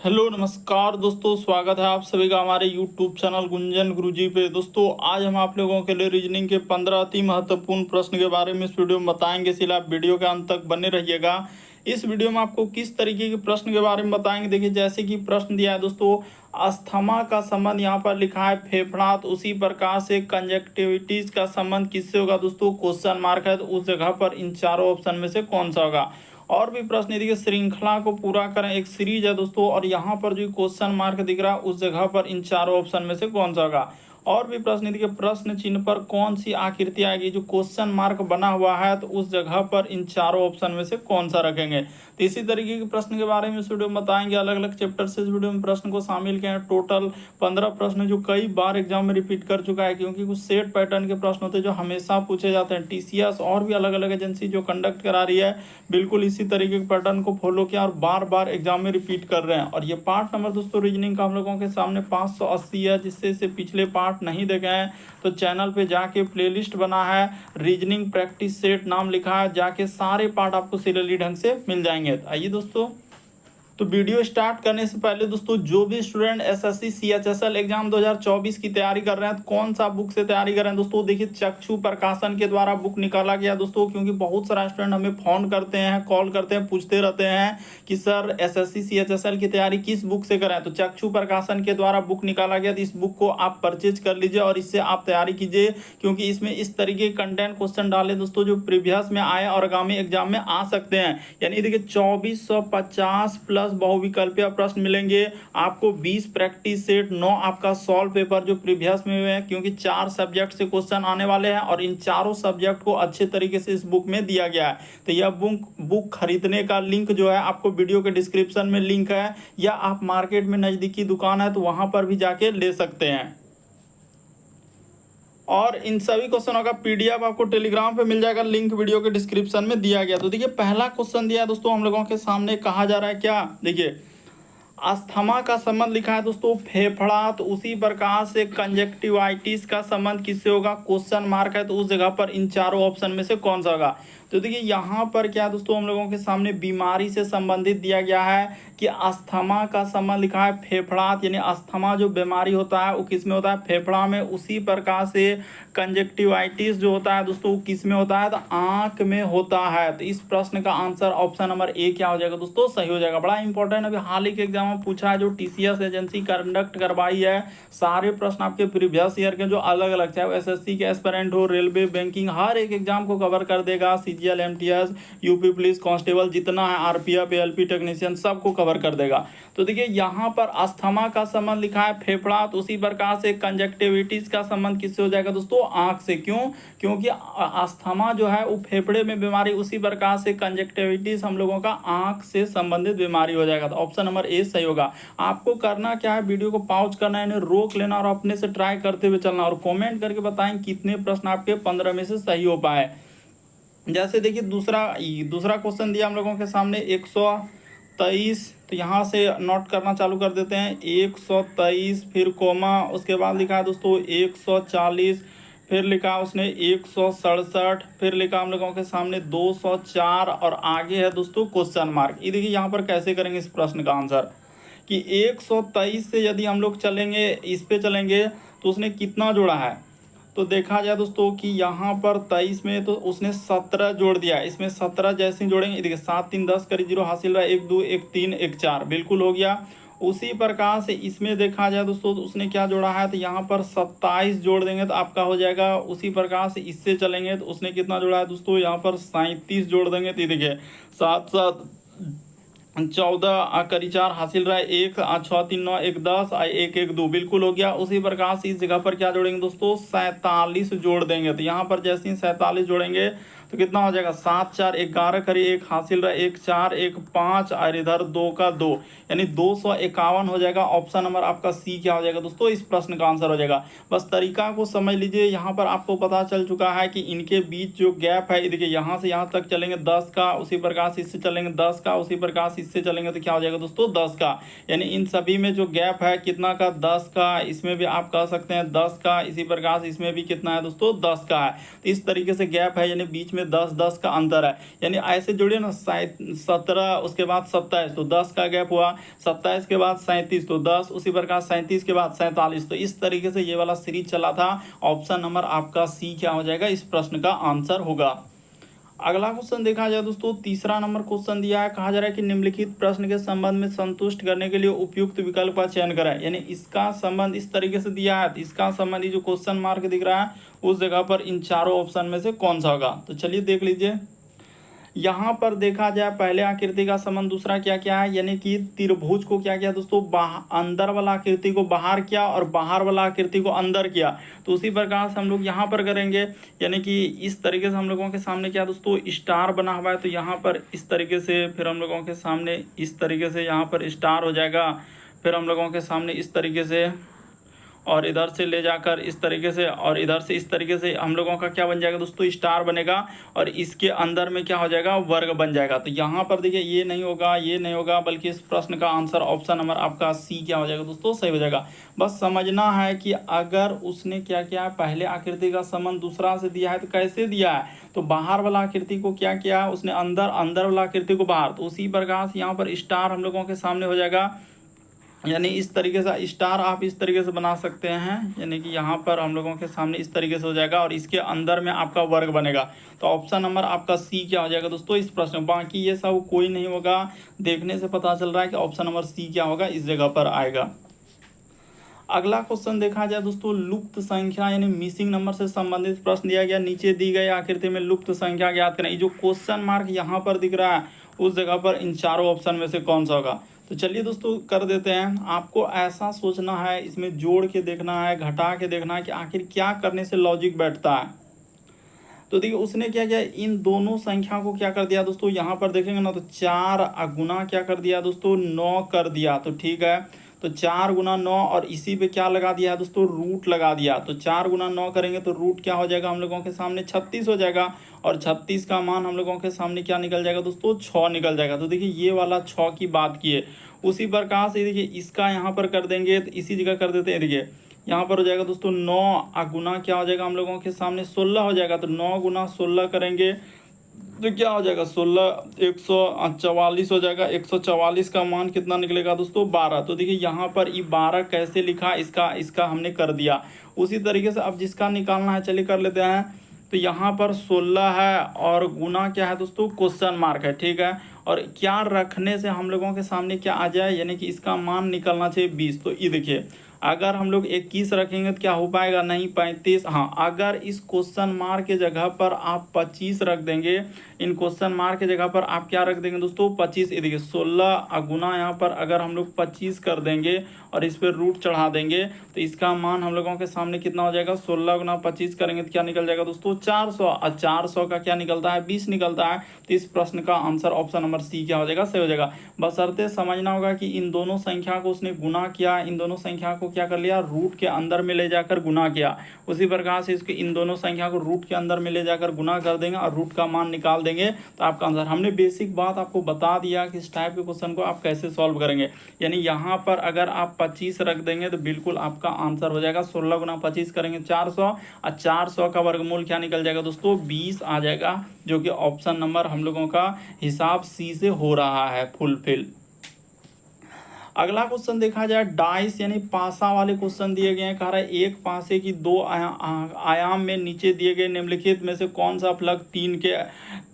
Hello नमस्कार दोस्तों, स्वागत है आप सभी का हमारे यूट्यूब चैनल गुंजन गुरुजी पे। दोस्तों आज हम आप लोगों के लिए रीजनिंग के 15 अति महत्वपूर्ण प्रश्न के बारे में इस वीडियो में बताएंगे, इसलिए आप वीडियो के अंत तक बने रहिएगा। इस वीडियो में आपको किस तरीके के प्रश्न के बारे में बताएंगे, देखिए जैसे कि प्रश्न दिया है दोस्तों, अस्थमा का संबंध यहाँ पर लिखा है फेफड़ा, तो उसी प्रकार से कंजक्टिविटीज का संबंध किससे होगा दोस्तों, क्वेश्चन मार्क है, तो उस जगह पर इन चारों ऑप्शन में से कौन सा होगा। और भी प्रश्न देखिए, श्रृंखला को पूरा करें, एक सीरीज है दोस्तों, और यहाँ पर जो क्वेश्चन मार्क दिख रहा है उस जगह पर इन चारों ऑप्शन में से कौन सा होगा। और भी प्रश्न देखिए, प्रश्न चिन्ह पर कौन सी आकृति आएगी, जो क्वेश्चन मार्क बना हुआ है तो उस जगह पर इन चारों ऑप्शन में से कौन सा रखेंगे। तो इसी तरीके के प्रश्न के बारे में इस वीडियो में बताएंगे, अलग अलग चैप्टर से इस वीडियो में प्रश्न को शामिल किए हैं। टोटल 15 प्रश्न जो कई बार एग्जाम में रिपीट कर चुका है, क्योंकि कुछ सेट पैटर्न के प्रश्न होते हैं जो हमेशा पूछे जाते हैं। टीसीएस और भी अलग अलग एजेंसी जो कंडक्ट करा रही है, बिल्कुल इसी तरीके के पैटर्न को फॉलो किया और बार बार एग्जाम में रिपीट कर रहे हैं। और ये पार्ट नंबर दोस्तों रीजनिंग का हम लोगों के सामने 580 है, जिससे इसे पिछले पार्ट नहीं देखे हैं तो चैनल पे जाके प्लेलिस्ट बना है, रीजनिंग प्रैक्टिस सेट नाम लिखा है, जाके सारे पार्ट आपको सीरियली ढंग से मिल जाएंगे। आइए दोस्तों, तो वीडियो स्टार्ट करने से पहले दोस्तों, जो भी स्टूडेंट एसएससी सीएचएसएल एग्जाम 2024 की तैयारी कर रहे हैं, तो कौन सा बुक से तैयारी कर रहे हैं दोस्तों, देखिए चक्षु प्रकाशन के द्वारा बुक निकाला गया दोस्तों। क्योंकि बहुत सारा स्टूडेंट हमें फोन करते हैं, कॉल करते हैं, पूछते रहते हैं कि सर एसएससी सीएचएसएल की तैयारी किस बुक से करें, तो चक्षु प्रकाशन के द्वारा बुक निकाला गया। तो इस बुक को आप परचेज कर लीजिए और इससे आप तैयारी कीजिए, क्योंकि इसमें इस तरीके के कंटेंट क्वेश्चन डाले दोस्तों जो प्रीवियस में आए और आगामी एग्जाम में आ सकते हैं। यानी देखिए 2450 प्लस बहुविकल्पीय प्रश्न मिलेंगे आपको, 20 प्रैक्टिस सेट, 9 आपका सॉल्व पेपर जो प्रीवियस में हुए हैं, क्योंकि 4 सब्जेक्ट से क्वेश्चन आने वाले हैं और इन चारों सब्जेक्ट को अच्छे तरीके से इस बुक में दिया गया है। तो यह बुक खरीदने का लिंक जो है आपको वीडियो के डिस्क्रिप्शन में लिंक है, या आप मार्केट में नजदीकी दुकान है तो वहां पर भी जाके ले सकते हैं। और इन सभी क्वेश्चनों का पीडीएफ आपको टेलीग्राम पे मिल जाएगा, लिंक वीडियो के डिस्क्रिप्शन में दिया गया। तो देखिए पहला क्वेश्चन दिया है दोस्तों हम लोगों के सामने, कहा जा रहा है क्या, देखिए अस्थमा का संबंध लिखा है दोस्तों फेफड़ा, तो उसी प्रकार से कंजक्टिवाइटिस का संबंध किससे होगा, क्वेश्चन मार्क है, तो उस जगह पर इन चारों ऑप्शन में से कौन सा होगा। तो देखिए यहाँ पर क्या दोस्तों हम लोगों के सामने बीमारी से संबंधित दिया गया है कि अस्थमा का संबंध लिखा है फेफड़ा, यानी अस्थमा जो बीमारी होता है वो किस में होता है, फेफड़ा में। उसी प्रकार से कंजक्टिवाइटिस जो होता है दोस्तों वो किस में होता है, तो आंख में होता है। तो इस प्रश्न का आंसर ऑप्शन नंबर ए क्या हो जाएगा दोस्तों, सही हो जाएगा। बड़ा इंपॉर्टेंट अभी हाल ही के एग्जाम में पूछा है, जो टीसीएस एजेंसी कंडक्ट करवाई है, सारे प्रश्न आपके प्रीवियस ईयर के जो अलग अलग, चाहे एसएससी के एस्पिरेंट हो, रेलवे, बैंकिंग, हर एक एग्जाम को कवर कर देगा। CGL, MTS, UP police constable जितना है, आरपीएफ, एलपी टेक्नीशियन, सबको कवर कर देगा। तो देखिए यहाँ पर अस्थमा का संबंध लिखा है फेफड़ा, तो उसी प्रकार से कंजक्टिविटीज का संबंध किससे हो जाएगा दोस्तों, आंख से। क्यों, क्योंकि अस्थमा जो है वो फेफड़े में बीमारी, उसी प्रकार से कंजक्टिविटीज हम लोगों का आंख से संबंधित बीमारी हो जाएगा। तो ऑप्शन नंबर ए सही होगा। आपको करना क्या है, वीडियो को पॉज करना है, रोक लेना और अपने से ट्राई करते हुए चलना, और कमेंट करके बताएं कितने प्रश्न आपके 15 में से सही हो पाए। जैसे देखिए दूसरा क्वेश्चन दिया हम लोगों के सामने 123, तो यहाँ से नोट करना चालू कर देते हैं। 123 फिर कोमा, उसके बाद लिखा है दोस्तों 140, फिर लिखा उसने 167, फिर लिखा हम लोगों के सामने 204 और आगे है दोस्तों क्वेश्चन मार्क। ये देखिए यहाँ पर कैसे करेंगे इस प्रश्न का आंसर, कि 123 से यदि हम लोग चलेंगे, इस पे चलेंगे तो उसने कितना जोड़ा है, तो देखा जाए दोस्तों कि यहाँ पर 23 में तो उसने 17 जोड़ दिया है, इसमें 17 जैसे जोड़ेंगे, देखिए 7 3 10 करीब 0 हासिल रहा, 1 2 1 3 1 4 बिल्कुल हो गया। उसी प्रकार से इसमें देखा जाए दोस्तों तो उसने क्या जोड़ा है, तो यहाँ पर 27 जोड़ देंगे तो आपका हो जाएगा। उसी प्रकार से इससे चलेंगे तो उसने कितना जोड़ा है दोस्तों, यहाँ पर 37 जोड़ देंगे, तो देखिए 7 7 14 करी 4 हासिल रहा है, 1 6 3 9 1 10 1 1 2 बिल्कुल हो गया। उसी प्रकार से इस जगह पर क्या जोड़ेंगे दोस्तों, 47 जोड़ देंगे। तो यहाँ पर जैसे ही 47 जोड़ेंगे तो कितना हो जाएगा, 7 4 11 करी 1 हासिल रहा, 1 4 1 5 और इधर 2 का 2, यानी 251 हो जाएगा। ऑप्शन नंबर आपका सी क्या हो जाएगा दोस्तों, इस प्रश्न का आंसर हो जाएगा। बस तरीका को समझ लीजिए, यहाँ पर आपको पता चल चुका है कि इनके बीच जो गैप है, देखिए यहाँ से यहाँ तक चलेंगे 10 का, उसी प्रकार से इससे चलेंगे 10 का, उसी प्रकार से इससे चलेंगे तो क्या हो जाएगा दोस्तों 10 का। यानी इन सभी में जो गैप है कितना का, 10 का, इसमें भी आप कह सकते हैं 10 का, इसी प्रकार से इसमें भी कितना है दोस्तों 10 का है। तो इस तरीके से गैप है, यानी बीच में इसमें 10-10 का अंतर है, यानी ऐसे जोड़िए ना 17 उसके बाद 27 तो 10 का गैप हुआ, 27 के बाद 37 तो 10, उसी प्रकार 37 के बाद 47, तो इस तरीके से ये वाला सीरीज चला था। ऑप्शन नंबर आपका सी क्या हो जाएगा, इस प्रश्न का आंसर होगा। अगला क्वेश्चन देखा जाए दोस्तों, तीसरा नंबर क्वेश्चन दिया है, कहा जा रहा है कि निम्नलिखित प्रश्न के संबंध में संतुष्ट करने के लिए उपयुक्त विकल्प का चयन करें, यानी इसका संबंध इस तरीके से दिया है, इसका संबंध जो क्वेश्चन मार्क दिख रहा है उस जगह पर इन चारों ऑप्शन में से कौन सा होगा। तो चलिए देख लीजिए, यहाँ पर देखा जाए पहले आकृति का संबंध, दूसरा क्या क्या है, यानी कि त्रिभुज को क्या किया दोस्तों, अंदर वाला आकृति को बाहर किया और बाहर वाला आकृति को अंदर किया। तो उसी प्रकार से हम लोग यहाँ पर करेंगे, यानी कि इस तरीके से हम लोगों के सामने क्या दोस्तों स्टार बना हुआ है, तो यहाँ पर इस तरीके से, फिर हम लोगों के सामने इस तरीके से यहाँ पर स्टार हो जाएगा, फिर हम लोगों के सामने इस तरीके से, और इधर से ले जाकर इस तरीके से, और इधर से इस तरीके से हम लोगों का क्या बन जाएगा दोस्तों, स्टार बनेगा, और इसके अंदर में क्या हो जाएगा, वर्ग बन जाएगा। तो यहाँ पर देखिए ये नहीं होगा, ये नहीं होगा, बल्कि इस प्रश्न का आंसर ऑप्शन नंबर आपका सी क्या हो जाएगा दोस्तों, सही हो जाएगा। बस समझना है कि अगर उसने क्या किया है, पहले आकृति का संबंध दूसरा से दिया है तो कैसे दिया है, तो बाहर वाला आकृति को क्या किया है उसने अंदर, अंदर वाला आकृति को बाहर, तो उसी प्रकार से यहाँ पर स्टार हम लोगों के सामने हो जाएगा, यानी इस तरीके से स्टार आप इस तरीके से बना सकते हैं, यानी कि यहाँ पर हम लोगों के सामने इस तरीके से हो जाएगा और इसके अंदर में आपका वर्ग बनेगा। तो ऑप्शन नंबर आपका सी क्या हो जाएगा दोस्तों इस प्रश्न, बाकी ये सब कोई नहीं होगा, देखने से पता चल रहा है कि ऑप्शन नंबर सी क्या होगा, इस जगह पर आएगा। अगला क्वेश्चन देखा जाए दोस्तों, लुप्त संख्या यानी मिसिंग नंबर से संबंधित प्रश्न दिया गया, नीचे दी गई आकृति में लुप्त संख्या ज्ञात करें। जो क्वेश्चन मार्क यहाँ पर दिख रहा है उस जगह पर इन चारों ऑप्शन में से कौन सा होगा। तो चलिए दोस्तों कर देते हैं, आपको ऐसा सोचना है, इसमें जोड़ के देखना है, घटा के देखना है कि आखिर क्या करने से लॉजिक बैठता है। तो देखिए उसने क्या किया, इन दोनों संख्या को क्या कर दिया दोस्तों, यहाँ पर देखेंगे ना तो 4 गुना क्या कर दिया दोस्तों 9 कर दिया। तो ठीक है, तो 4 गुना 9 और इसी पे क्या लगा दिया है दोस्तों, रूट लगा दिया। तो 4 गुना 9 करेंगे तो रूट क्या हो जाएगा हम लोगों के सामने 36 हो जाएगा, और 36 का मान हम लोगों के सामने क्या निकल जाएगा दोस्तों 6 निकल जाएगा। तो देखिए ये वाला 6 की बात की है, उसी प्रकार से देखिए इसका यहाँ पर कर देंगे, तो इसी जगह कर देते हैं, देखिए यहाँ पर हो जाएगा दोस्तों 9 गुना क्या हो जाएगा हम लोगों के सामने 16 हो जाएगा। तो 9 गुना 16 करेंगे तो क्या हो जाएगा 16 144 हो जाएगा, 144 का मान कितना निकलेगा दोस्तों 12। तो देखिए यहाँ पर ये 12 कैसे लिखा, इसका हमने कर दिया। उसी तरीके से अब जिसका निकालना है चलिए कर लेते हैं। तो यहाँ पर 16 है और गुना क्या है दोस्तों क्वेश्चन मार्क है, ठीक है, और क्या रखने से हम लोगों के सामने क्या आ जाए, यानी कि इसका मान निकलना चाहिए 20। तो ये देखिए अगर हम लोग 21 रखेंगे तो क्या हो पाएगा, नहीं 35। हाँ, अगर इस क्वेश्चन मार्क के जगह पर आप 25 रख देंगे, इन क्वेश्चन मार्क के जगह पर आप क्या रख देंगे दोस्तों 25। ये देखिए 16 गुना यहाँ पर अगर हम लोग 25 कर देंगे और इस पर रूट चढ़ा देंगे तो इसका मान हम लोगों के सामने कितना हो जाएगा, 16 गुना 25 करेंगे तो क्या निकल जाएगा दोस्तों 400, और 400 का क्या निकलता है 20 निकलता है। तो इस प्रश्न का आंसर ऑप्शन नंबर सी क्या हो जाएगा, सही हो जाएगा। बशर्ते समझना होगा कि इन दोनों संख्या को उसने गुना किया, इन दोनों संख्या को क्या कर लिया, रूट के अंदर में ले जाकर गुना किया। उसी प्रकार से इसके इन दोनों संख्या को रूट के अंदर में ले जाकर गुना कर देंगे और रूट का मान निकाल देंगे तो आपका आंसर। हमने बेसिक बात आपको बता दिया कि इस टाइप के क्वेश्चन को आप कैसे सॉल्व करेंगे, यानी यहाँ पर अगर आप 25 रख देंगे तो बिल्कुल आपका आंसर हो जाएगा 16 गुना 25 करेंगे 400, और 400 का वर्गमूल क्या निकल जाएगा दोस्तों 20 आ जाएगा, जो कि ऑप्शन नंबर हम लोगों का हिसाब सी से हो रहा है फुलफिल। अगला क्वेश्चन देखा जाए, डाइस यानी पासा वाले क्वेश्चन दिए गए हैं। कह रहा है एक पासे की दो आयाम में नीचे दिए गए निम्नलिखित में से कौन सा फलक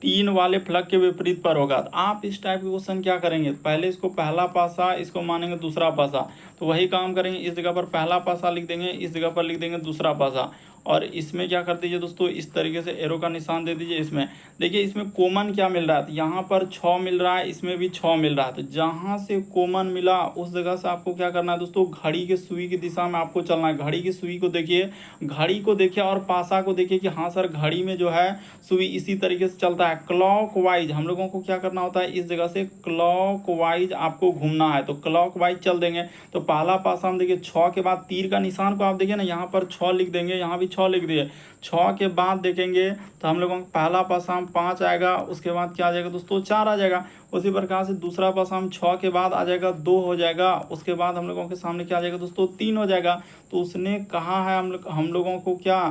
तीन वाले फलक के विपरीत पर होगा। तो आप इस टाइप के क्वेश्चन क्या करेंगे, पहले इसको पहला पासा इसको मानेंगे दूसरा पासा, तो वही काम करेंगे, इस जगह पर पहला पासा लिख देंगे, इस जगह पर लिख देंगे दूसरा पासा, और इसमें क्या कर दीजिए दोस्तों इस तरीके से एरो का निशान दे दीजिए। इसमें देखिए इसमें कॉमन क्या मिल रहा है, तो यहाँ पर 6 मिल रहा है, इसमें भी 6 मिल रहा है। तो जहाँ से कॉमन मिला उस जगह से आपको क्या करना है दोस्तों, घड़ी के सुई की दिशा में आपको चलना है। घड़ी की सुई को देखिए, घड़ी को देखिए और पासा को देखिए कि हाँ सर घड़ी में जो है सुई इसी तरीके से चलता है। क्लॉक वाइज हम लोगों को क्या करना होता है, इस जगह से क्लॉक वाइज आपको घूमना है, तो क्लॉक वाइज चल देंगे। तो पहला पासा हम देखिए 6 के बाद तीर का निशान को आप देखिए ना, यहाँ पर 6 लिख देंगे, यहाँ भी 6 लिख दिए। 6 के बाद देखेंगे तो हम लोगों का पहला पासा 5 आएगा, उसके बाद क्या आ जाएगा दोस्तों 4 आ जाएगा। उसी प्रकार से दूसरा पासा 6 के बाद आ जाएगा 2 हो जाएगा, उसके बाद हम लोगों के सामने क्या आ जाएगा दोस्तों 3 हो जाएगा। तो उसने कहा है हम लोगों को क्या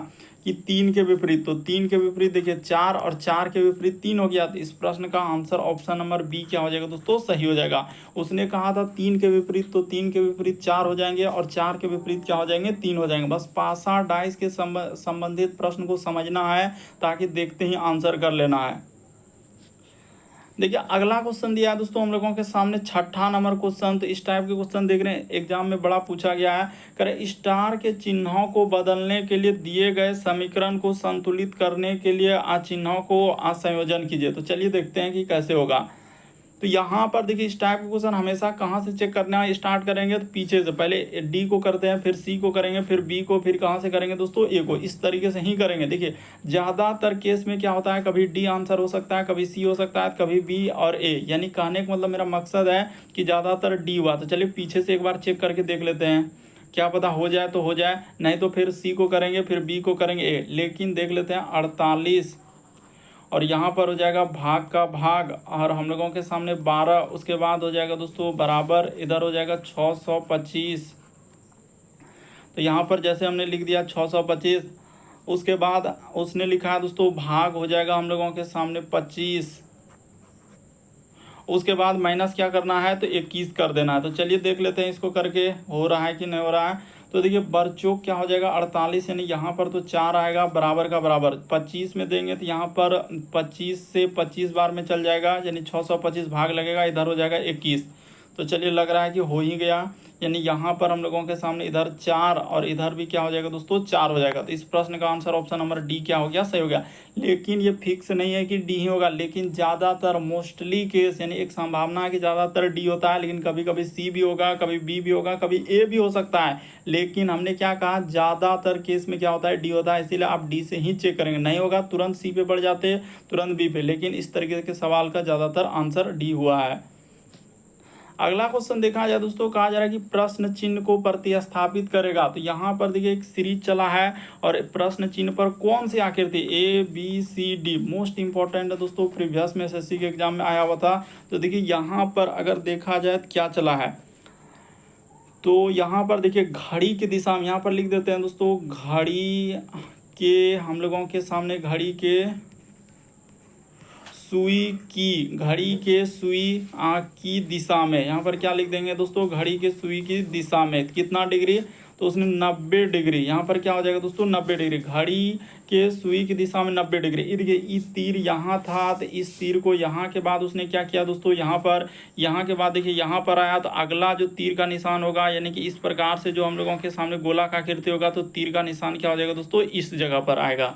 कि 3 के विपरीत, तो 3 के विपरीत देखिए 4 और 4 के विपरीत 3 हो गया। तो इस प्रश्न का आंसर ऑप्शन नंबर बी क्या हो जाएगा दोस्तों, सही हो जाएगा। उसने कहा था 3 के विपरीत, तो 3 के विपरीत 4 हो जाएंगे और 4 के विपरीत क्या हो जाएंगे, 3 हो जाएंगे। बस पासा डाइस के संबंधित प्रश्न को समझना है ताकि देखते ही आंसर कर लेना है। देखिए अगला क्वेश्चन दिया है दोस्तों हम लोगों के सामने 6ठा नंबर क्वेश्चन। तो इस टाइप के क्वेश्चन देख रहे हैं एग्जाम में बड़ा पूछा गया है। करे स्टार के चिन्हों को बदलने के लिए दिए गए समीकरण को संतुलित करने के लिए चिन्हों को संयोजन कीजिए। तो चलिए देखते हैं कि कैसे होगा। तो यहाँ पर देखिए इस टाइप के क्वेश्चन हमेशा कहाँ से चेक करना है, स्टार्ट करेंगे तो पीछे से, पहले डी को करते हैं, फिर सी को करेंगे, फिर बी को, फिर कहाँ से करेंगे दोस्तों, ए को। इस तरीके से ही करेंगे। देखिए ज़्यादातर केस में क्या होता है, कभी डी आंसर हो सकता है, कभी सी हो सकता है, कभी बी और ए। यानी कहने का मतलब मेरा मकसद है कि ज़्यादातर डी हुआ। तो चलिए पीछे से एक बार चेक करके देख लेते हैं, क्या पता हो जाए तो हो जाए, नहीं तो फिर सी को करेंगे, फिर बी को करेंगे, ए। लेकिन देख लेते हैं 48 और यहाँ पर हो जाएगा भाग का भाग और हम लोगों के सामने 12। उसके बाद हो जाएगा दोस्तों बराबर, इधर हो जाएगा 625। तो यहाँ पर जैसे हमने लिख दिया 625। उसके बाद उसने लिखा है दोस्तों भाग हो जाएगा हम लोगों के सामने 25। उसके बाद माइनस क्या करना है, तो 21 कर देना है। तो चलिए देख लेते हैं इसको करके हो रहा है कि नहीं हो रहा है। तो देखिए बरचौक क्या हो जाएगा 48, यानी यहाँ पर तो 4 आएगा बराबर का बराबर। 25 में देंगे तो यहाँ पर 25 से 25 बार में चल जाएगा, यानी 625 भाग लगेगा, इधर हो जाएगा 21। तो चलिए लग रहा है कि हो ही गया। यानी यहाँ पर हम लोगों के सामने इधर 4 और इधर भी क्या हो जाएगा दोस्तों 4 हो जाएगा। तो इस प्रश्न का आंसर ऑप्शन नंबर डी क्या हो गया, सही हो गया। लेकिन ये फिक्स नहीं है कि डी ही होगा, लेकिन ज़्यादातर मोस्टली केस यानी एक संभावना है कि ज़्यादातर डी होता है, लेकिन कभी कभी सी भी होगा, कभी बी भी होगा, कभी ए भी हो सकता है। लेकिन हमने क्या कहा, ज़्यादातर केस में क्या होता है, डी होता है। इसीलिए आप डी से ही चेक करेंगे, नहीं होगा तुरंत सी पे बढ़ जाते, तुरंत बी पे। लेकिन इस तरीके के सवाल का ज़्यादातर आंसर डी हुआ है। अगला क्वेश्चन देखा जाए दोस्तों, कहा जा रहा है कि प्रश्न चिन्ह को प्रतिस्थापित करेगा। तो यहाँ पर देखिए एक सीरीज चला है और प्रश्न चिन्ह पर कौन सी आकृति, A B C D, most important है दोस्तों, प्रीवियस में एसएससी के एग्जाम में आया हुआ था। तो देखिए यहाँ पर अगर देखा जाए तो क्या चला है, तो यहाँ पर देखिए घड़ी की दिशा में, यहाँ पर लिख देते हैं दोस्तों घड़ी के, हम लोगों के सामने घड़ी के सुई की, घड़ी के सुई की दिशा में, यहाँ पर क्या लिख देंगे दोस्तों, घड़ी के सुई की दिशा में कितना डिग्री, तो उसने 90 डिग्री। यहाँ पर क्या हो जाएगा दोस्तों 90 डिग्री, घड़ी के सुई की दिशा में 90 डिग्री। देखिए तीर यहाँ था, तो इस तीर को यहाँ के बाद उसने क्या किया दोस्तों, यहाँ के बाद देखिए यहाँ पर आया, तो अगला जो तीर का निशान होगा, यानी कि इस प्रकार से जो हम लोगों के सामने गोला का आकृति होगा, तो तीर का निशान क्या हो जाएगा दोस्तों, इस जगह पर आएगा।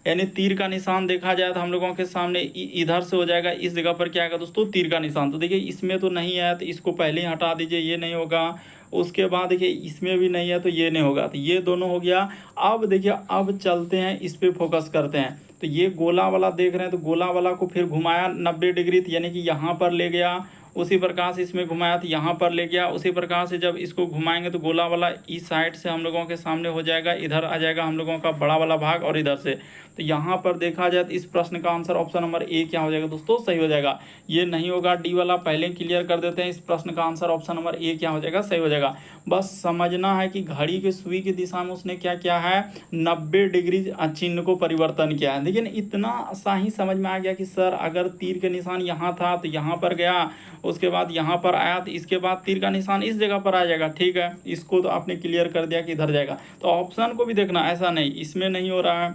यानी तीर का निशान देखा जाए तो हम लोगों के सामने इधर से हो जाएगा, इस जगह पर क्या आएगा दोस्तों, तीर का निशान। तो देखिए इसमें तो नहीं है, तो इसको पहले ही हटा दीजिए, ये नहीं होगा। उसके बाद देखिए इसमें भी नहीं है, तो ये नहीं होगा, तो ये दोनों हो गया। अब देखिए अब चलते हैं, इस पे फोकस करते हैं। तो ये गोला वाला देख रहे हैं, तो गोला वाला को फिर घुमाया 90 डिग्री, यानी कि यहाँ पर ले गया। उसी प्रकार से इसमें घुमाया तो यहाँ पर ले गया। उसी प्रकार से जब इसको घुमाएंगे तो गोला वाला इस साइड से हम लोगों के सामने हो जाएगा, इधर आ जाएगा हम लोगों का बड़ा वाला भाग, और इधर से। तो यहाँ पर देखा जाए तो इस प्रश्न का आंसर ऑप्शन नंबर ए क्या हो जाएगा दोस्तों, सही हो जाएगा। ये नहीं होगा डी वाला, पहले क्लियर कर देते हैं। इस प्रश्न का आंसर ऑप्शन नंबर ए क्या हो जाएगा, सही हो जाएगा। बस समझना है कि घड़ी के सुई की दिशा में उसने क्या किया है, 90 डिग्री चिन्ह को परिवर्तन किया है। लेकिन इतना सा ही समझ में आ गया कि सर अगर तीर के निशान यहाँ था तो यहाँ पर गया, उसके बाद यहाँ पर आया तो इसके बाद तीर का निशान इस जगह पर आ जाएगा। ठीक है, इसको तो आपने क्लियर कर दिया कि इधर जाएगा। तो ऑप्शन को भी देखना, ऐसा नहीं इसमें नहीं हो रहा है।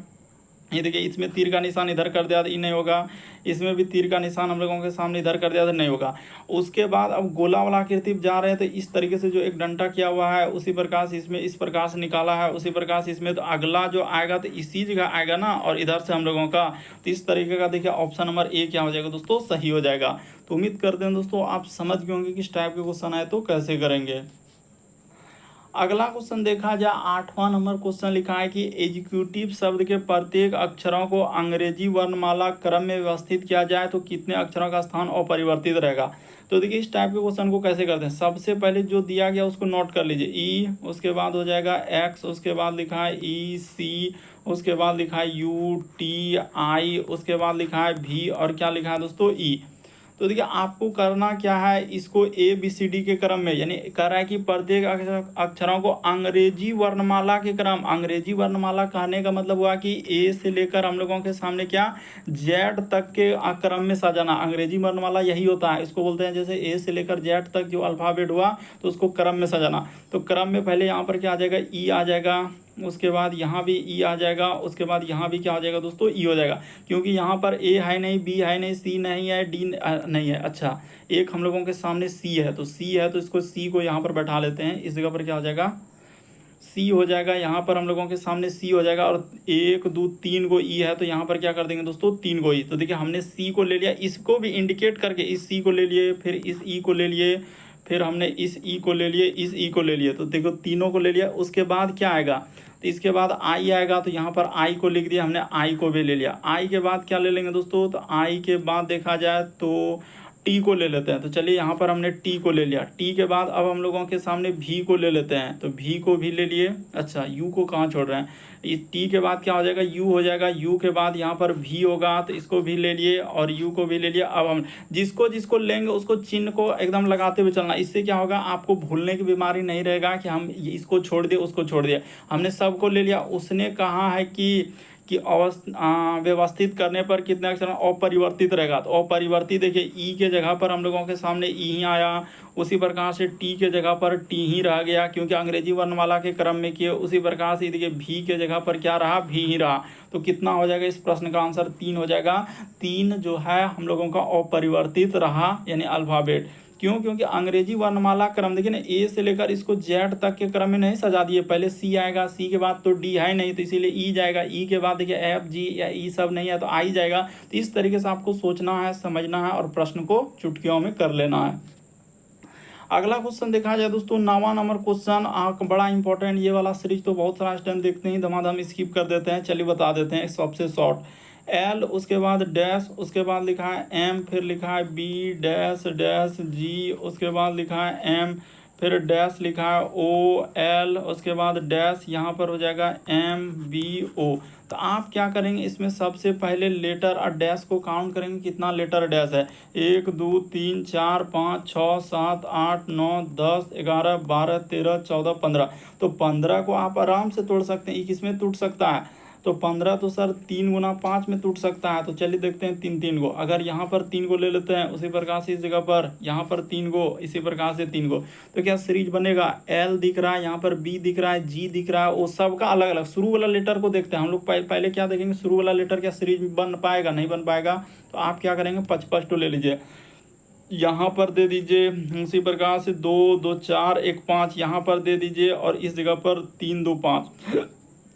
ये देखिए इसमें तीर का निशान इधर कर दिया तो ये नहीं होगा, इसमें भी तीर का निशान हम लोगों के सामने इधर कर दिया तो नहीं होगा। उसके बाद अब गोला वाला आकृति जा रहे हैं, तो इस तरीके से जो एक डंटा किया हुआ है उसी प्रकार से इसमें इस प्रकार से निकाला है, उसी प्रकार से इसमें तो अगला जो आएगा तो इसी जगह आएगा ना, और इधर से हम लोगों का। तो इस तरीके का देखिए ऑप्शन नंबर ए क्या हो जाएगा दोस्तों, सही हो जाएगा। तो उम्मीद करते हैं दोस्तों आप समझ गए होंगे कि इस टाइप के क्वेश्चन आए तो कैसे करेंगे। अगला क्वेश्चन देखा जाए 8वां नंबर क्वेश्चन लिखा है कि एग्जीक्यूटिव शब्द के प्रत्येक अक्षरों को अंग्रेजी वर्णमाला क्रम में व्यवस्थित किया जाए तो कितने अक्षरों का स्थान अपरिवर्तित रहेगा। तो देखिए इस टाइप के क्वेश्चन को कैसे करते हैं, सबसे पहले जो दिया गया उसको नोट कर लीजिए, ई, उसके बाद हो जाएगा एक्स, उसके बाद लिखा है ई सी, उसके बाद लिखा है यू टी आई, उसके बाद लिखा है भी, और क्या लिखा है दोस्तों ई। तो देखिए आपको करना क्या है, इसको ABCD के क्रम में, यानी कह रहा है कि प्रत्येक अक्षरों को अंग्रेजी वर्णमाला के क्रम, अंग्रेजी वर्णमाला कहने का मतलब हुआ कि A से लेकर हम लोगों के सामने क्या Z तक के क्रम में सजाना। अंग्रेजी वर्णमाला यही होता है, इसको बोलते हैं जैसे A से लेकर Z तक जो अल्फ़ाबेट हुआ तो उसको क्रम में सजाना। तो क्रम में पहले यहाँ पर क्या आ जाएगा, E आ जाएगा, उसके बाद यहाँ भी E आ जाएगा, उसके बाद यहाँ भी क्या हो जाएगा दोस्तों, E हो जाएगा, क्योंकि यहाँ पर A है नहीं, B है नहीं, C नहीं है, D नहीं है। अच्छा, एक हम लोगों के सामने C है, तो C है तो इसको C को यहाँ पर बैठा लेते हैं, इस जगह पर क्या हो जाएगा, C हो जाएगा। यहाँ पर हम लोगों के सामने C हो जाएगा, और 1 2 3 को E है, तो यहाँ पर क्या कर देंगे दोस्तों, 3 को E। तो देखिए हमने C को ले लिया, इसको भी इंडिकेट करके इस C को ले लिए, फिर इस E को ले लिए, फिर हमने इस E को ले लिए, इस E को ले लिए, तो देखो तीनों को ले लिया। उसके बाद क्या आएगा, तो इसके बाद I आएगा, तो यहाँ पर I को लिख दिया हमने, I को भी ले लिया। I के बाद क्या ले लेंगे दोस्तों, तो I के बाद देखा जाए तो T को ले लेते हैं। तो चलिए यहाँ पर हमने T को ले लिया। T के बाद अब हम लोगों के सामने V को ले लेते हैं, तो V को भी ले लिए। अच्छा, U को कहाँ छोड़ रहे हैं, इस T के बाद क्या हो जाएगा, U हो जाएगा। U के बाद यहाँ पर V होगा, तो इसको भी ले लिए और U को भी ले लिया। अब हम जिसको जिसको लेंगे उसको चिन्ह को एकदम लगाते हुए चलना, इससे क्या होगा, आपको भूलने की बीमारी नहीं रहेगा कि हम इसको छोड़ दिए उसको छोड़ दिया। हमने सबको ले लिया। उसने कहा है कि व्यवस्थित करने पर कितने अक्षर अपरिवर्तित रहेगा, तो अपरिवर्तित देखिए ई के जगह पर हम लोगों के सामने ई ही आया, उसी प्रकार से टी के जगह पर टी ही रह गया क्योंकि अंग्रेजी वर्णमाला के क्रम में किए। उसी प्रकार से देखिए भी के जगह पर क्या रहा, भी ही रहा। तो कितना हो जाएगा, इस प्रश्न का आंसर 3 हो जाएगा। 3 जो है हम लोगों का अपरिवर्तित रहा, यानी अल्फ़ाबेट। क्यों, क्योंकि अंग्रेजी वर्णमाला क्रम देखिए ना, ए से लेकर इसको जेड तक के क्रम में नहीं सजा दिए। पहले सी आएगा, सी के बाद तो डी है नहीं, तो इसीलिए ई जाएगा। ई के बाद देखिए एफ जी या ई सब नहीं है तो आई जाएगा। तो इस तरीके से आपको सोचना है, समझना है और प्रश्न को चुटकियों में कर लेना है। अगला क्वेश्चन देखा जाए दोस्तों, 9वां नंबर क्वेश्चन बड़ा इंपॉर्टेंट। ये वाला सीरीज तो बहुत सारा स्टूडेंट देखते हैं, धमाधम स्किप कर देते हैं। चलिए बता देते हैं सबसे शॉर्ट। एल, उसके बाद डैश, उसके बाद लिखा है एम, फिर लिखा है बी डैश डैश जी, उसके बाद लिखा है एम, फिर डैश लिखा है ओ एल, उसके बाद डैश यहाँ पर हो जाएगा एम बी ओ। तो आप क्या करेंगे, इसमें सबसे पहले लेटर और डैश को काउंट करेंगे, कितना लेटर डैश है। 1 2 3 4 5 6 7 8 9 10 11 12 13 14 15। तो 15 को आप आराम से तोड़ सकते हैं। किस में टूट सकता है, तो 15 तो सर 3 गुना 5 में टूट सकता है। तो चलिए देखते हैं 3 को। अगर यहाँ पर 3 को ले लेते हैं, उसी प्रकार से इस जगह पर यहाँ पर 3 को, इसी प्रकार से 3 को, तो क्या सीरीज बनेगा। एल दिख रहा है, यहाँ पर बी दिख रहा है, जी दिख रहा है, वो सबका अलग अलग। शुरू वाला लेटर को देखते हैं हम लोग। पहले क्या देखेंगे, शुरू वाला लेटर क्या सीरीज बन पाएगा, नहीं बन पाएगा। तो आप क्या करेंगे, 55 ले लीजिए, यहाँ पर दे दीजिए। उसी प्रकार से 2 2 4 1 5 यहाँ पर दे दीजिए, और इस जगह पर 3 2 5।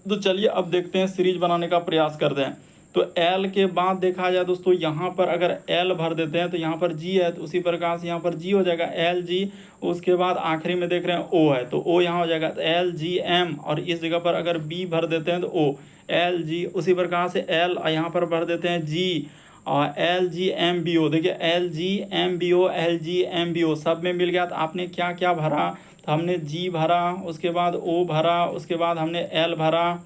तो चलिए अब देखते हैं, सीरीज बनाने का प्रयास करते हैं। तो एल के बाद देखा जाए दोस्तों, यहाँ पर अगर एल भर देते हैं तो यहाँ पर जी है, तो उसी प्रकार से यहाँ पर जी हो जाएगा, एल जी। उसके बाद आखिरी में देख रहे हैं ओ है, तो ओ यहाँ हो जाएगा, तो एल जी एम। और इस जगह पर अगर बी भर देते हैं तो ओ एल जी। उसी प्रकार से एल यहाँ पर भर देते हैं जी, और L G M B O. देखिए L G M B O, L G M B O सब में मिल गया। तो आपने क्या क्या भरा, तो हमने जी भरा, उसके बाद ओ भरा, उसके बाद हमने एल भरा,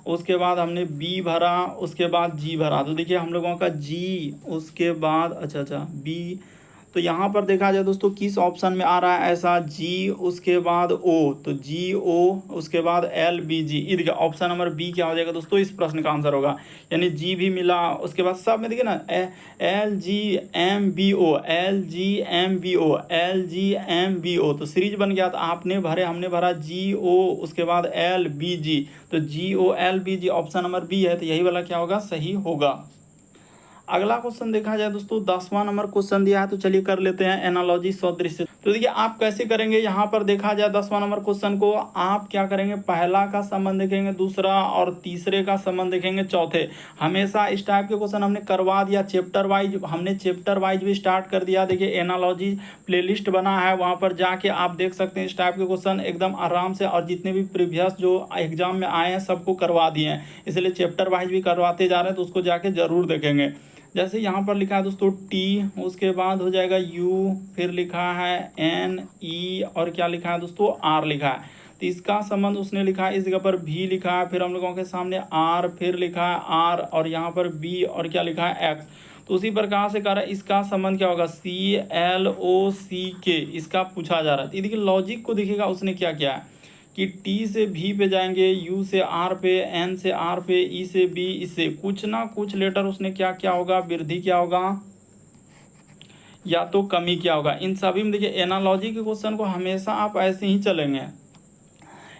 उसके बाद हमने बी भरा, उसके बाद जी भरा। तो देखिए हम लोगों का जी, उसके बाद अच्छा बी। तो यहाँ पर देखा जाए दोस्तों, किस ऑप्शन में आ रहा है ऐसा, जी उसके बाद ओ, तो जी ओ उसके बाद एल बी जी। ये देखिए ऑप्शन नंबर बी क्या हो जाएगा दोस्तों, इस प्रश्न का आंसर होगा। यानी जी भी मिला, उसके बाद सब में देखिए ना, L G M B O, L G M B O, L G M B O. तो सीरीज बन गया। तो आपने भरे, हमने भरा जी ओ, उसके बाद एल बी जी। तो जी ओ एल बी जी ऑप्शन नंबर बी है, तो यही वाला क्या होगा, सही होगा। अगला क्वेश्चन देखा जाए दोस्तों, 10वां नंबर क्वेश्चन दिया है, तो चलिए कर लेते हैं एनालॉजी सदृश्य। तो देखिए आप कैसे करेंगे, यहाँ पर देखा जाए 10वां नंबर क्वेश्चन को, आप क्या करेंगे, पहला का संबंध देखेंगे, दूसरा और तीसरे का संबंध देखेंगे, चौथे। हमेशा इस टाइप के क्वेश्चन हमने करवा दिया चैप्टर वाइज, हमने चैप्टर वाइज भी स्टार्ट कर दिया। देखिए एनालॉजी प्लेलिस्ट बना है, वहाँ पर जाके आप देख सकते हैं इस टाइप के क्वेश्चन एकदम आराम से, और जितने भी प्रीवियस जो एग्जाम में आए हैं सबको करवा दिए हैं, इसलिए चैप्टर वाइज भी करवाते जा रहे हैं, तो उसको जाके जरूर देखेंगे। जैसे यहाँ पर लिखा है दोस्तों टी, उसके बाद हो जाएगा यू, फिर लिखा है एन ई, और क्या लिखा है दोस्तों, आर लिखा है। तो इसका संबंध उसने लिखा है, इस जगह पर भी लिखा है, फिर हम लोगों के सामने आर, फिर लिखा है आर, और यहाँ पर बी, और क्या लिखा है एक्स। तो उसी प्रकार से कह रहा है इसका संबंध क्या होगा, CLOCK, इसका पूछा जा रहा है। ये देखिए लॉजिक को देखिएगा उसने क्या किया है कि T से V पे जाएंगे, U से R पे, N से R पे, E से B, इससे कुछ ना कुछ लेटर उसने क्या क्या होगा, वृद्धि क्या होगा या तो कमी क्या होगा। इन सभी में देखिए एनालॉजी के क्वेश्चन को हमेशा आप ऐसे ही चलेंगे,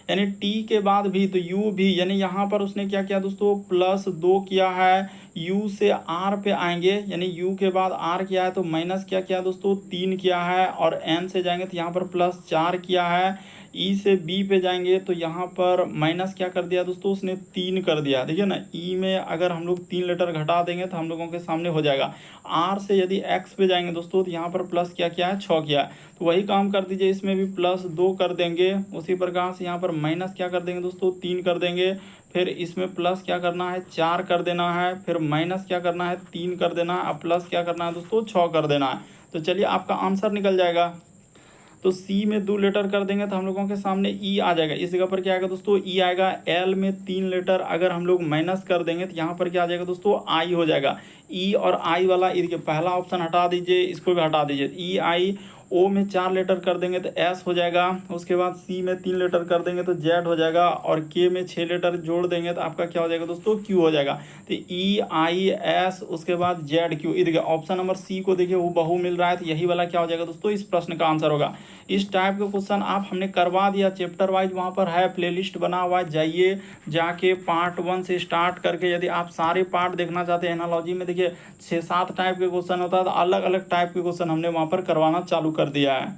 यानी T के बाद भी तो U भी, यानी यहाँ पर उसने क्या किया दोस्तों, +2 किया है। U से R पे आएंगे, यानी U के बाद R किया है तो माइनस क्या किया दोस्तों, 3 किया है। और N से जाएंगे तो यहाँ पर +4 किया है। E से B पे जाएंगे तो यहाँ पर माइनस क्या कर दिया दोस्तों, उसने 3 कर दिया। देखिए ना, E में अगर हम लोग 3 लेटर घटा देंगे तो हम लोगों के सामने हो जाएगा। R से यदि X पे जाएंगे दोस्तों तो यहाँ पर प्लस क्या किया है, 6 किया है। तो वही काम कर दीजिए, इसमें भी +2 कर देंगे। उसी प्रकार से यहाँ पर माइनस क्या कर देंगे दोस्तों, 3 कर देंगे। फिर इसमें प्लस क्या करना है, 4 कर देना है। फिर माइनस क्या करना है, 3 कर देना है। अब प्लस क्या करना है दोस्तों, 6 कर देना है। तो चलिए आपका आंसर निकल जाएगा। तो C में 2 लेटर कर देंगे तो हम लोगों के सामने E आ जाएगा। इस जगह पर क्या आएगा दोस्तों, E आएगा। L में 3 लेटर अगर हम लोग माइनस कर देंगे तो यहाँ पर क्या आ जाएगा दोस्तों, I हो जाएगा। E और I वाला इधर पहला ऑप्शन हटा दीजिए, इसको भी हटा दीजिए। EI। O में 4 लेटर कर देंगे तो S हो जाएगा। उसके बाद C में 3 लेटर कर देंगे तो Z हो जाएगा। और K में 6 लेटर जोड़ देंगे तो आपका क्या हो जाएगा दोस्तों, Q हो जाएगा। तो EIS, उसके बाद ZQ। ये देखिए ऑप्शन नंबर C को देखिए वो बहु मिल रहा है, तो यही वाला क्या हो जाएगा दोस्तों, इस प्रश्न का आंसर होगा। इस टाइप के क्वेश्चन आप हमने करवा दिया, चैप्टर वाइज वहाँ पर है, प्लेलिस्ट बना हुआ है, जाइए जाके पार्ट 1 से स्टार्ट करके यदि आप सारे पार्ट देखना चाहते हैं। एनालॉजी में देखिए 6-7 टाइप के क्वेश्चन होता है, तो अलग अलग टाइप के क्वेश्चन हमने वहाँ पर करवाना चालू कर दिया है।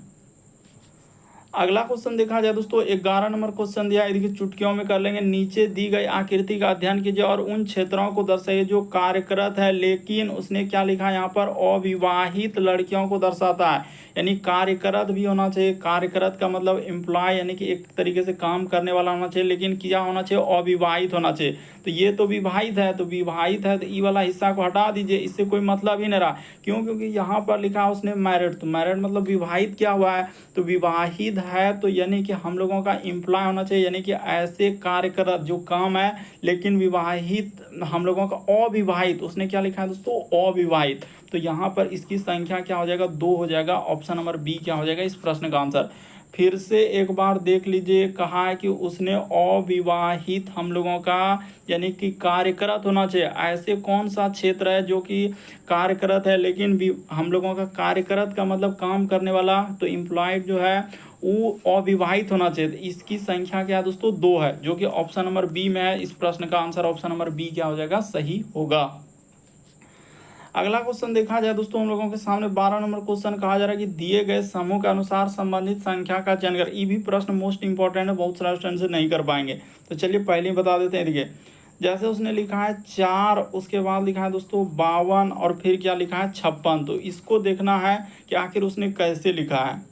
अगला क्वेश्चन देखा जाए दोस्तों, 11 नंबर क्वेश्चन दिया है। देखिए चुटकियों में कर लेंगे। नीचे दी गई आकृति का अध्ययन कीजिए और उन क्षेत्रों को दर्शाइए जो कार्यरत है, लेकिन उसने क्या लिखा है यहाँ पर, अविवाहित लड़कियों को दर्शाता है। यानी कार्यरत भी होना चाहिए। कार्यरत का मतलब एम्प्लॉय, यानी कि एक तरीके से काम करने वाला होना चाहिए, लेकिन क्या होना चाहिए, अविवाहित होना चाहिए। तो ये तो विवाहित है, तो विवाहित है तो ई वाला हिस्सा को हटा दीजिए, इससे कोई मतलब ही नहीं रहा। क्यों, क्योंकि यहाँ पर लिखा है उसने मैरिड, तो मैरिड मतलब विवाहित क्या हुआ है, तो विवाहित है तो यानी कि हम लोगों का एम्प्लॉय होना चाहिए, यानी कि ऐसे कार्यरत जो काम है, लेकिन विवाहित हम लोगों का अविवाहित, उसने क्या लिखा है दोस्तों, अविवाहित। तो यहाँ पर इसकी संख्या क्या हो जाएगा, 2 हो जाएगा। ऑप्शन नंबर बी क्या हो जाएगा इस प्रश्न का आंसर। फिर से एक बार देख लीजिए, कहा है कि उसने अविवाहित हम लोगों का यानी कि कार्यरत होना चाहिए। ऐसे कौन सा क्षेत्र है जो कि कार्यरत है, लेकिन हम लोगों का कार्यरत का मतलब काम करने वाला, तो एम्प्लॉयड जो है वो अविवाहित होना चाहिए। तो इसकी संख्या क्या है दोस्तों, 2 है, जो कि ऑप्शन नंबर बी में है। इस प्रश्न का आंसर ऑप्शन नंबर बी क्या हो जाएगा, सही होगा। अगला क्वेश्चन देखा जाए दोस्तों, हम लोगों के सामने 12 नंबर क्वेश्चन कहा जा रहा है कि दिए गए समूह के अनुसार संबंधित संख्या का चयन कर। ये भी प्रश्न मोस्ट इंपॉर्टेंट है, बहुत सारे स्टूडेंट से नहीं कर पाएंगे। तो चलिए पहले ही बता देते हैं। देखिए जैसे उसने लिखा है 4, उसके बाद लिखा है दोस्तों 52, और फिर क्या लिखा है 56। तो इसको देखना है कि आखिर उसने कैसे लिखा है।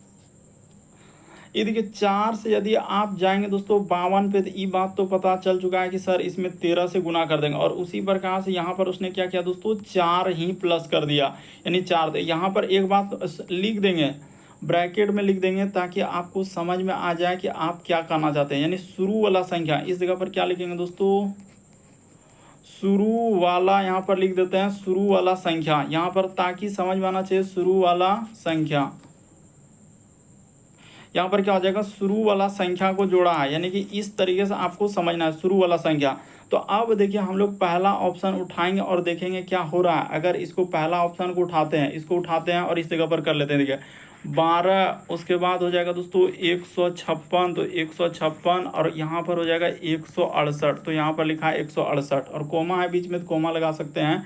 ये देखिए 4 से यदि आप जाएंगे दोस्तों 52 पे, तो ये बात तो पता चल चुका है कि सर इसमें 13 से गुना कर देंगे। और उसी प्रकार से यहाँ पर उसने क्या किया दोस्तों, 4 ही प्लस कर दिया, यानी 4। यहाँ पर एक बात लिख देंगे, ब्रैकेट में लिख देंगे, ताकि आपको समझ में आ जाए कि आप क्या कहना चाहते हैं। यानी शुरू वाला संख्या, इस जगह पर क्या लिखेंगे दोस्तों, शुरू वाला, यहाँ पर लिख देते हैं शुरू वाला संख्या यहाँ पर, ताकि समझ में आना चाहिए शुरू वाला संख्या। यहाँ पर क्या हो जाएगा, शुरू वाला संख्या को जोड़ा है, यानी कि इस तरीके से आपको समझना है शुरू वाला संख्या। तो अब देखिए हम लोग पहला ऑप्शन उठाएंगे और देखेंगे क्या हो रहा है। अगर इसको पहला ऑप्शन को उठाते हैं, इसको उठाते हैं और इस जगह पर कर लेते हैं। देखिए 12, उसके बाद हो जाएगा दोस्तों 156, तो 156, और यहाँ पर हो जाएगा 168। तो यहाँ पर लिखा है 168, और कोमा है बीच में, तो कोमा लगा सकते हैं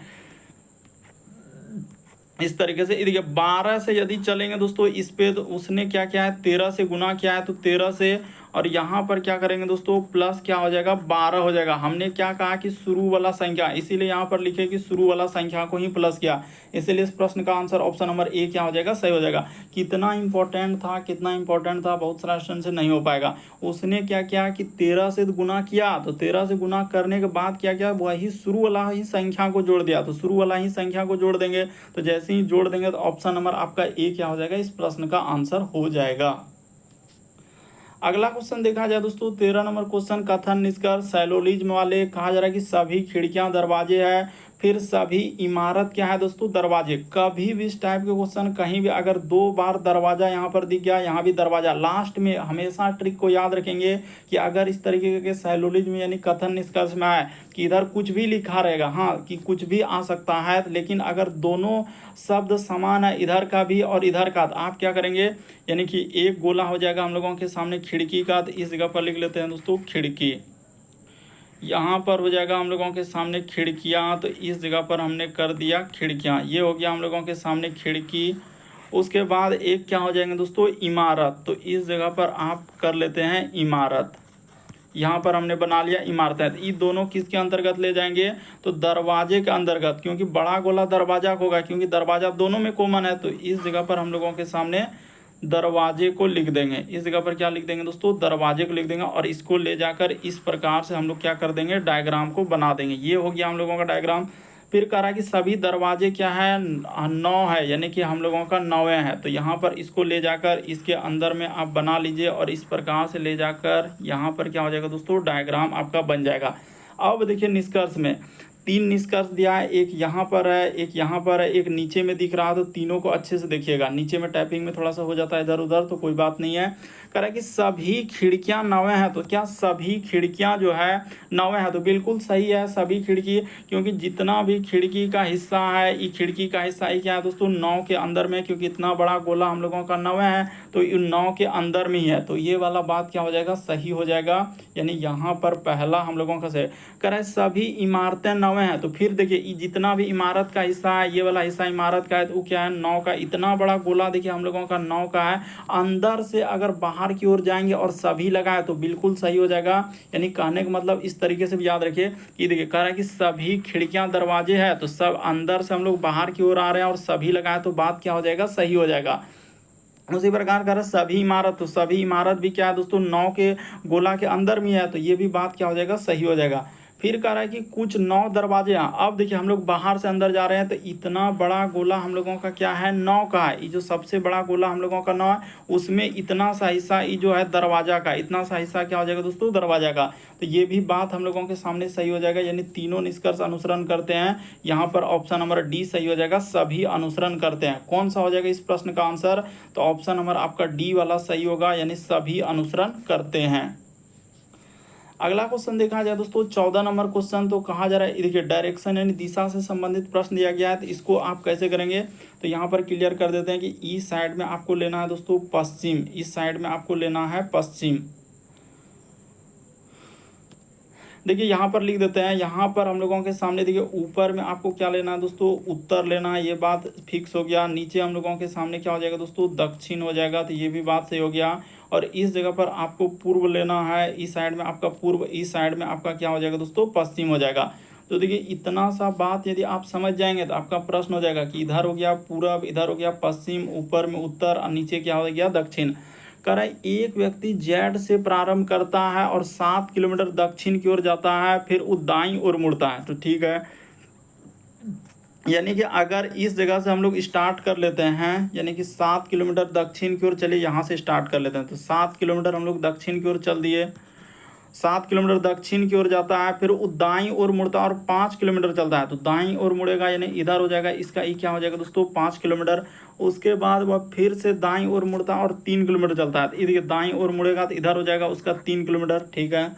इस तरीके से। देखिए 12 से यदि चलेंगे दोस्तों इस पे, तो उसने क्या किया है, 13 से गुना किया है, तो 13 से, और यहाँ पर क्या करेंगे दोस्तों, प्लस क्या हो जाएगा, 12 हो जाएगा। हमने क्या कहा कि शुरू वाला संख्या, इसीलिए यहाँ पर लिखे कि शुरू वाला संख्या को ही प्लस किया, इसीलिए इस प्रश्न का आंसर ऑप्शन नंबर ए क्या हो जाएगा, सही हो जाएगा। कितना इंपॉर्टेंट था, कितना इंपॉर्टेंट था, बहुत सारा स्टूडेंट से नहीं हो पाएगा। उसने क्या किया कि 13 से गुना किया, तो 13 से गुना करने के बाद क्या किया, वही शुरू वाला ही संख्या को जोड़ दिया। तो शुरू वाला ही संख्या को जोड़ देंगे, तो जैसे ही जोड़ देंगे तो ऑप्शन नंबर आपका ए क्या हो जाएगा, इस प्रश्न का आंसर हो जाएगा। अगला क्वेश्चन देखा जाए दोस्तों, 13 नंबर क्वेश्चन, कथन निष्कर्ष सैलोलिज्म वाले। कहा जा रहा है कि सभी खिड़कियां दरवाजे हैं फिर सभी इमारत क्या है दोस्तों, दरवाजे। कभी भी इस टाइप के क्वेश्चन कहीं भी अगर 2 बार दरवाजा यहाँ पर दिख गया, यहाँ भी दरवाजा, लास्ट में हमेशा ट्रिक को याद रखेंगे कि अगर इस तरीके के सैलोलिज्म यानी कथन निष्कर्ष में आए कि इधर कुछ भी लिखा रहेगा, हाँ कि कुछ भी आ सकता है, लेकिन अगर दोनों शब्द समान है, इधर का भी और इधर का, तो आप क्या करेंगे, यानी कि एक गोला हो जाएगा हम लोगों के सामने खिड़की का, तो इस जगह पर लिख लेते हैं दोस्तों खिड़की। यहाँ पर हो जाएगा हम लोगों के सामने खिड़कियाँ, तो इस जगह पर हमने कर दिया खिड़कियाँ। ये हो गया हम लोगों के सामने खिड़की। उसके बाद एक क्या हो जाएंगे दोस्तों, इमारत, तो इस जगह पर आप कर लेते हैं इमारत। यहाँ पर हमने बना लिया इमारतें। ये दोनों किसके अंतर्गत ले जाएंगे, तो दरवाजे के अंतर्गत, क्योंकि बड़ा गोला दरवाजा होगा, क्योंकि दरवाजा दोनों में कॉमन है। तो इस जगह पर हम लोगों के सामने दरवाजे को लिख देंगे। इस जगह पर क्या लिख देंगे दोस्तों, दरवाजे को लिख देंगे, और इसको ले जाकर इस प्रकार से हम लोग क्या कर देंगे, डायग्राम को बना देंगे। ये हो गया हम लोगों का डायग्राम। फिर कह रहा है कि सभी दरवाजे क्या है, 9 है, यानी कि हम लोगों का 9वें है। तो यहाँ पर इसको ले जाकर इसके अंदर में आप बना लीजिए, और इस प्रकार से ले जाकर यहाँ पर क्या हो जाएगा दोस्तों, डायग्राम आपका बन जाएगा। अब देखिए निष्कर्ष में 3 निष्कर्ष दिया है, एक यहाँ पर है, एक यहाँ पर है, एक नीचे में दिख रहा है। तो तीनों को अच्छे से देखिएगा। नीचे में टाइपिंग में थोड़ा सा हो जाता है इधर उधर, तो कोई बात नहीं है। कह रहा है कि सभी खिड़कियाँ 9 हैं, तो क्या सभी खिड़कियाँ जो है 9 हैं, तो बिल्कुल सही है सभी खिड़की, क्योंकि जितना भी खिड़की का हिस्सा है, ये खिड़की का हिस्सा ही क्या है दोस्तों, 9 के अंदर में, क्योंकि इतना बड़ा गोला हम लोगों का 9 है, तो 9 के अंदर में ही है। तो ये वाला बात क्या हो जाएगा, सही हो जाएगा, यानी यहाँ पर पहला हम लोगों का सही। कह रहा है सभी इमारतें 9 हैं, तो फिर देखिए ये जितना भी इमारत का हिस्सा है, ये वाला हिस्सा इमारत का है, तो वो क्या है 9 का। इतना बड़ा गोला देखिए हम लोगों का 9 का है। अंदर से अगर बाहर की ओर जाएंगे और सभी लगाए तो बिल्कुल सही हो जाएगा। यानी कहने का मतलब इस तरीके से भी याद रखिए कि देखिए कह रहा है कि सभी खिड़कियां दरवाजे हैं, तो सब अंदर से हम लोग बाहर की ओर आ रहे हैं और सभी लगाए, तो बात क्या हो जाएगा, सही हो जाएगा। उसी प्रकार कर सभी इमारत, तो सभी इमारत भी क्या है दोस्तों 9 के गोला के अंदर में है, तो ये भी बात क्या हो जाएगा, सही हो जाएगा। फिर कह रहा है कि कुछ 9 दरवाजे हैं। अब देखिए हम लोग बाहर से अंदर जा रहे हैं, तो इतना बड़ा गोला हम लोगों का क्या है, 9 का है। ये जो सबसे बड़ा गोला हम लोगों का 9 है, उसमें इतना सा हिस्सा ये जो है दरवाजा का, इतना सा हिस्सा क्या हो जाएगा दोस्तों, दरवाजा का। तो ये भी बात हम लोगों के सामने सही हो जाएगा, यानी तीनों निष्कर्ष अनुसरण करते हैं। यहाँ पर ऑप्शन नंबर डी सही हो जाएगा, सभी अनुसरण करते हैं। कौन सा हो जाएगा इस प्रश्न का आंसर, तो ऑप्शन नंबर आपका डी वाला सही होगा, यानी सभी अनुसरण करते हैं। अगला क्वेश्चन देखा जाए दोस्तों 14 नंबर क्वेश्चन, तो कहा जा रहा है देखिए डायरेक्शन यानी दिशा से संबंधित प्रश्न दिया गया है, तो इसको आप कैसे करेंगे, तो यहाँ पर क्लियर कर देते हैं कि ईस्ट साइड में आपको लेना है दोस्तों पश्चिम, इस साइड में आपको लेना है पश्चिम। देखिए यहाँ पर लिख देते हैं, यहाँ पर हम लोगों के सामने देखिए ऊपर में आपको क्या लेना है दोस्तों, उत्तर लेना है, ये बात फिक्स हो गया। नीचे हम लोगों के सामने क्या हो जाएगा दोस्तों, दक्षिण हो जाएगा, तो ये भी बात सही हो गया। और इस जगह पर आपको पूर्व लेना है, इस साइड में आपका पूर्व, इस साइड में आपका क्या हो जाएगा दोस्तों, पश्चिम हो जाएगा। तो देखिए इतना सा बात यदि आप समझ जाएंगे तो आपका प्रश्न हो जाएगा कि इधर हो गया पूर्व, इधर हो गया पश्चिम, ऊपर में उत्तर और नीचे क्या हो गया दक्षिण। कह रहा है एक व्यक्ति जेड से प्रारंभ करता है और 7 किलोमीटर दक्षिण की ओर जाता है, फिर वो दाईं ओर मुड़ता है। तो ठीक है, यानी कि अगर इस जगह से हम लोग स्टार्ट कर लेते हैं, यानी कि 7 किलोमीटर दक्षिण की ओर चलिए, यहाँ से स्टार्ट कर लेते हैं। तो 7 किलोमीटर हम लोग दक्षिण की ओर चल दिए, 7 किलोमीटर दक्षिण की ओर जाता है, फिर वो दाईं ओर मुड़ता है और 5 किलोमीटर चलता है। तो दाईं ओर मुड़ेगा, यानी इधर हो जाएगा, इसका ई क्या हो जाएगा दोस्तों 5 किलोमीटर। उसके बाद वह फिर से दाईं ओर मुड़ता है और 3 किलोमीटर चलता है। तो देखिए दाईं ओर मुड़ेगा तो इधर हो जाएगा उसका 3 किलोमीटर, ठीक है।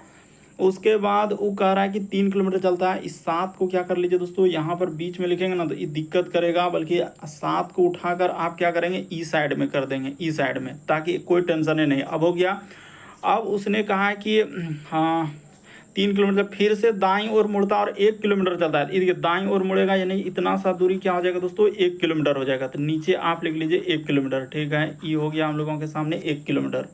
उसके बाद वो कह रहा है कि 3 किलोमीटर चलता है। इस 7 को क्या कर लीजिए दोस्तों, यहाँ पर बीच में लिखेंगे ना तो ये दिक्कत करेगा, बल्कि 7 को उठाकर आप क्या करेंगे, ई साइड में कर देंगे, ई साइड में, ताकि कोई टेंशन ही नहीं। अब हो गया। अब उसने कहा है कि हाँ 3 किलोमीटर, फिर से दाईं ओर मुड़ता और 1 किलोमीटर चलता है। देखिए दाईं ओर मुड़ेगा, यानी इतना सा दूरी क्या हो जाएगा दोस्तों, 1 किलोमीटर हो जाएगा। तो नीचे आप लिख लीजिए 1 किलोमीटर, ठीक है। ये हो गया हम लोगों के सामने 1 किलोमीटर।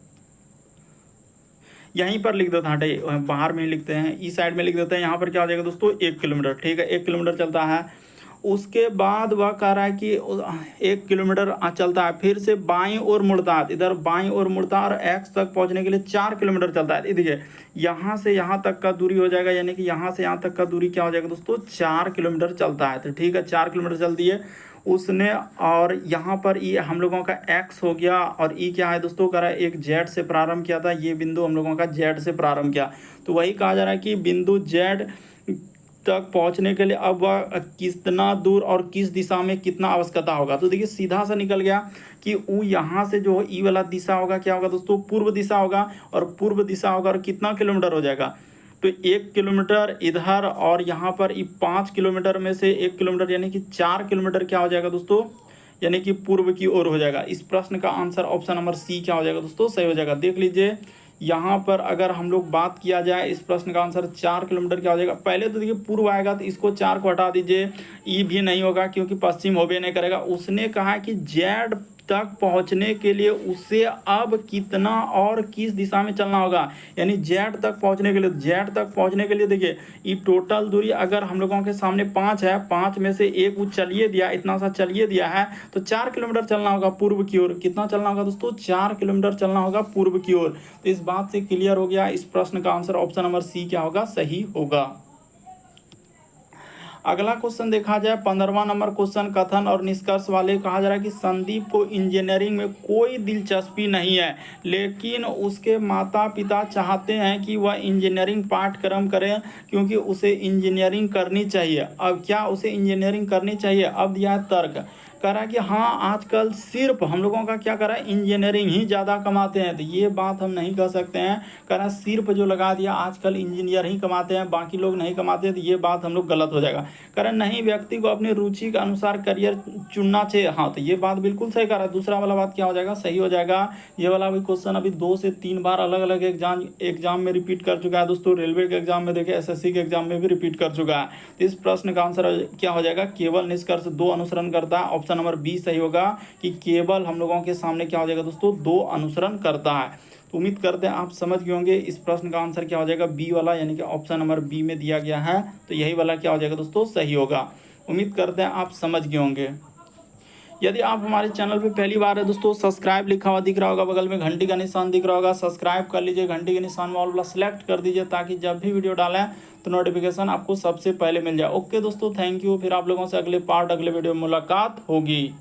यहीं पर लिख देते हैं, हटे बाहर में ही लिखते हैं, ई साइड में लिख देते हैं। यहाँ पर क्या हो जाएगा दोस्तों 1 किलोमीटर, ठीक है, 1 किलोमीटर चलता है। उसके बाद वह कह रहा है कि 1 किलोमीटर चलता है, फिर से बाईं ओर मुड़ता है, इधर बाईं ओर मुड़ता है और एक्स तक पहुंचने के लिए 4 किलोमीटर चलता है। देखिए यहाँ से यहाँ तक का दूरी हो जाएगा, यानी कि यहाँ से यहाँ तक का दूरी क्या हो जाएगा दोस्तों 4 किलोमीटर चलता है। तो ठीक है 4 किलोमीटर चल दिए उसने। और यहाँ पर ये हम लोगों का एक्स हो गया, और ई क्या है दोस्तों, कह रहा है एक जेड से प्रारंभ किया था, ये बिंदु हम लोगों का जेड से प्रारंभ किया। तो वही कहा जा रहा है कि बिंदु जेड तक पहुंचने के लिए अब वह कितना दूर और किस दिशा में कितना आवश्यकता होगा। तो देखिए सीधा सा निकल गया कि वो यहाँ से जो ई वाला दिशा होगा क्या होगा दोस्तों, पूर्व दिशा होगा, और पूर्व दिशा होगा और कितना किलोमीटर हो जाएगा, तो 1 किलोमीटर इधर, और यहाँ पर 5 किलोमीटर में से 1 किलोमीटर यानी कि 4 किलोमीटर क्या हो जाएगा दोस्तों, यानी कि पूर्व की ओर हो जाएगा। इस प्रश्न का आंसर ऑप्शन नंबर सी क्या हो जाएगा दोस्तों, सही हो जाएगा। देख लीजिए यहाँ पर अगर हम लोग बात किया जाए, इस प्रश्न का आंसर 4 किलोमीटर क्या हो जाएगा। पहले तो देखिए पूर्व आएगा तो इसको 4 को हटा दीजिए, ई भी नहीं होगा क्योंकि पश्चिम होबे नहीं करेगा। उसने कहा कि जेड तक पहुंचने के लिए उसे अब कितना और किस दिशा में चलना होगा, यानी जेड तक पहुंचने के लिए, जेड तक पहुंचने के लिए देखिए ये टोटल दूरी अगर हम लोगों के सामने 5 है, 5 में से एक वो चलिए दिया, इतना सा चलिए दिया है, तो 4 किलोमीटर चलना होगा पूर्व की ओर। कितना चलना होगा दोस्तों, 4 किलोमीटर चलना होगा पूर्व की ओर। तो इस बात से क्लियर हो गया, इस प्रश्न का आंसर ऑप्शन नंबर सी क्या होगा, सही होगा। अगला क्वेश्चन देखा जाए 15वां नंबर क्वेश्चन, कथन और निष्कर्ष वाले। कहा जा रहा है कि संदीप को इंजीनियरिंग में कोई दिलचस्पी नहीं है, लेकिन उसके माता पिता चाहते हैं कि वह इंजीनियरिंग पाठ्यक्रम करे क्योंकि उसे इंजीनियरिंग करनी चाहिए। अब क्या उसे इंजीनियरिंग करनी चाहिए, अब दिया है तर्क। कह रहा है कि हाँ आजकल सिर्फ हम लोगों का क्या कर रहा है, इंजीनियरिंग ही ज़्यादा कमाते हैं। तो ये बात हम नहीं कह सकते हैं। कह रहा है सिर्फ जो लगा दिया आजकल इंजीनियर ही कमाते हैं, बाकी लोग नहीं कमाते, तो ये बात हम लोग गलत हो जाएगा। कह रहा है नहीं, व्यक्ति को अपनी रुचि के अनुसार करियर चुनना चाहिए। हाँ तो ये बात बिल्कुल सही कह रहा है। दूसरा वाला बात क्या हो जाएगा, सही हो जाएगा। ये वाला भी क्वेश्चन अभी 2 से 3 बार अलग अलग एग्जाम में रिपीट कर चुका है दोस्तों। रेलवे के एग्जाम में देखिए, SSC के एग्जाम में भी रिपीट कर चुका है। तो इस प्रश्न का आंसर क्या हो जाएगा, केवल निष्कर्ष 2 अनुसरण करता है। ऑप्शन नंबर बी सही होगा कि केवल हम लोगों के सामने क्या हो जाएगा दोस्तों, 2 अनुसरण करता है। तो उम्मीद करते हैं आप समझ गए होंगे। इस प्रश्न का आंसर क्या हो जाएगा, बी वाला, यानी कि ऑप्शन नंबर बी में दिया गया है, तो यही वाला क्या हो जाएगा दोस्तों, सही होगा। उम्मीद करते हैं आप समझ गए होंगे। यदि आप हमारे चैनल पे पहली बार है दोस्तों, सब्सक्राइब लिखा हुआ दिख रहा होगा, बगल में घंटी का निशान दिख रहा होगा, सब्सक्राइब कर लीजिए, घंटी के निशान में ऑल वाला सेलेक्ट कर दीजिए ताकि जब भी वीडियो डालें तो नोटिफिकेशन आपको सबसे पहले मिल जाए। ओके दोस्तों, थैंक यू। फिर आप लोगों से अगले वीडियो में मुलाकात होगी।